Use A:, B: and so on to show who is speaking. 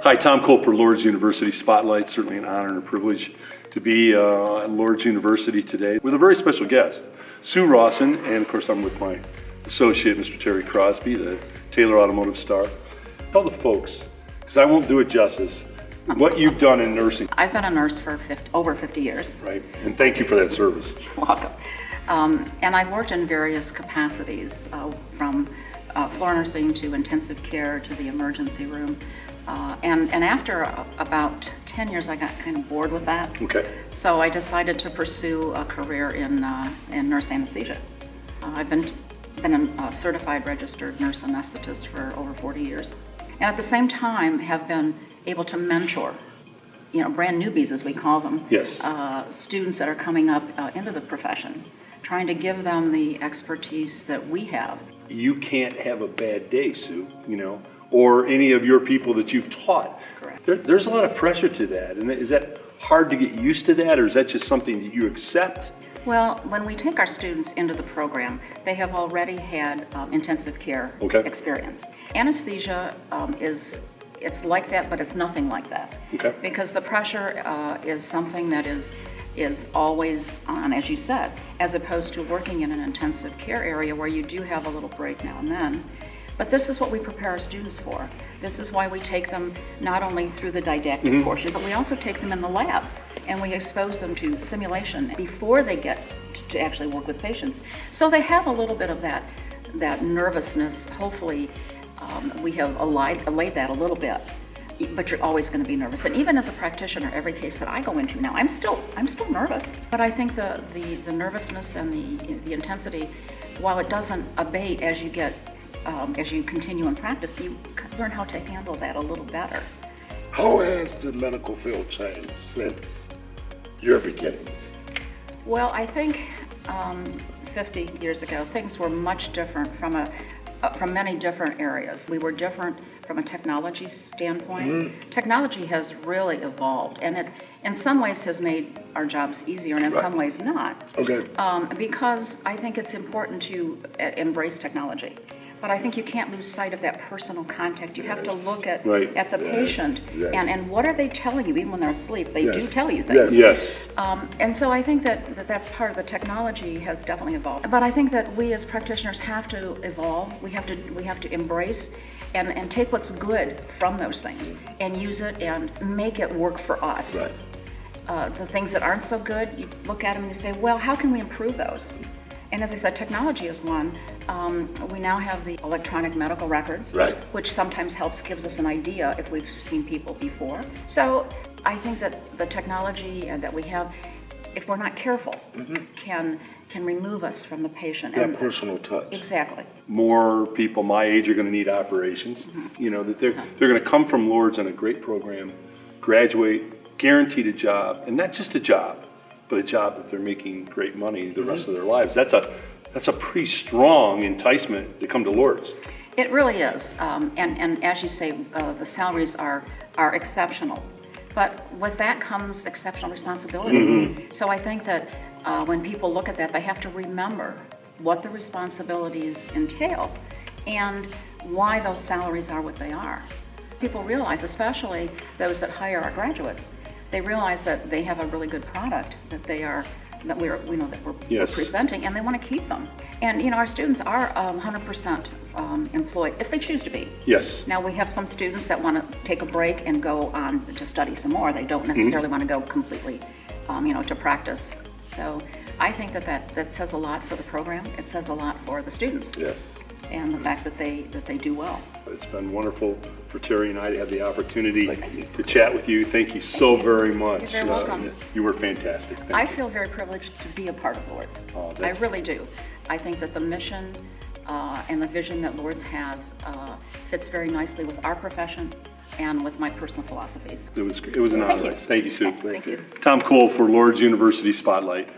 A: Hi, Tom Cole for Lourdes University Spotlight. Certainly an honor and a privilege to be at Lourdes University today with a very special guest, Sue Rawson, and of course I'm with my associate, Mr. Terry Crosby, the Taylor Automotive star. Tell the folks, because I won't do it justice, what you've done in nursing.
B: I've been a nurse for over 50 years.
A: Right, and thank you for that service.
B: You're welcome. And I've worked in various capacities, from floor nursing to intensive care to the emergency room. And after about 10 years, I got kind of bored with that.
A: Okay.
B: So I decided to pursue a career in nurse anesthesia. I've been a certified registered nurse anesthetist for over 40 years. And at the same time have been able to mentor, brand newbies as we call them.
A: Yes.
B: Students that are coming up into the profession, trying to give them the expertise that we have.
A: You can't have a bad day, Sue, or any of your people that you've taught.
B: Correct.
A: There's a lot of pressure to that, and is that hard to get used to that, or is that just something that you accept?
B: Well, when we take our students into the program, they have already had intensive care experience. Anesthesia it's like that, but it's nothing like that.
A: Okay.
B: Because the pressure is something that is always on, as you said, as opposed to working in an intensive care area where you do have a little break now and then. But this is what we prepare our students for. This is why we take them not only through the didactic portion, but we also take them in the lab and we expose them to simulation before they get to actually work with patients. So they have a little bit of that nervousness. Hopefully, we have allayed that a little bit, but you're always going to be nervous. And even as a practitioner, every case that I go into now, I'm still nervous. But I think the nervousness and the intensity, while it doesn't abate as you get as you continue in practice, you learn how to handle that a little better.
C: How has the medical field changed since your beginnings?
B: Well, I think 50 years ago, things were much different from many different areas. We were different from a technology standpoint. Technology has really evolved, and it in some ways has made our jobs easier, and in some ways not.
C: Okay.
B: Because I think it's important to embrace technology. But I think you can't lose sight of that personal contact. You have to look at the patient and what are they telling you, even when they're asleep. They do tell you things.
A: Yes.
B: And so I think that's part of the technology has definitely evolved. But I think that we as practitioners have to evolve. We have to embrace and take what's good from those things and use it and make it work for us.
C: Right.
B: The things that aren't so good, you look at them and you say, well, how can we improve those? And as I said, technology is one. We now have the electronic medical records, which sometimes gives us an idea if we've seen people before. So I think that the technology that we have, if we're not careful, can remove us from the patient.
C: That personal touch.
B: Exactly.
A: More people my age are going to need operations. That they're going to come from Lourdes on a great program, graduate, guaranteed a job, and not just a job, but a job that they're making great money the rest of their lives. That's a pretty strong enticement to come to Lourdes.
B: It really is, and as you say, the salaries are exceptional, but with that comes exceptional responsibility. So I think that when people look at that, they have to remember what the responsibilities entail and why those salaries are what they are. People realize, especially those that hire our graduates, they realize that they have a really good product that we're presenting, and they want to keep them. And our students are 100% employed if they choose to be.
A: Yes.
B: Now we have some students that want to take a break and go on to study some more. They don't necessarily want to go completely, to practice. So I think that says a lot for the program. It says a lot for the students.
A: Yes.
B: And the fact that they do well.
A: It's been wonderful for Terry and I to have the opportunity to chat with you. Thank you so very much.
B: You're very welcome.
A: You were fantastic.
B: I feel very privileged to be a part of Lourdes. I really do. I think that the mission and the vision that Lourdes has fits very nicely with our profession and with my personal philosophies.
A: It was an honor. Thank you, Sue.
B: Thank you.
A: Tom Cole for Lourdes University Spotlight.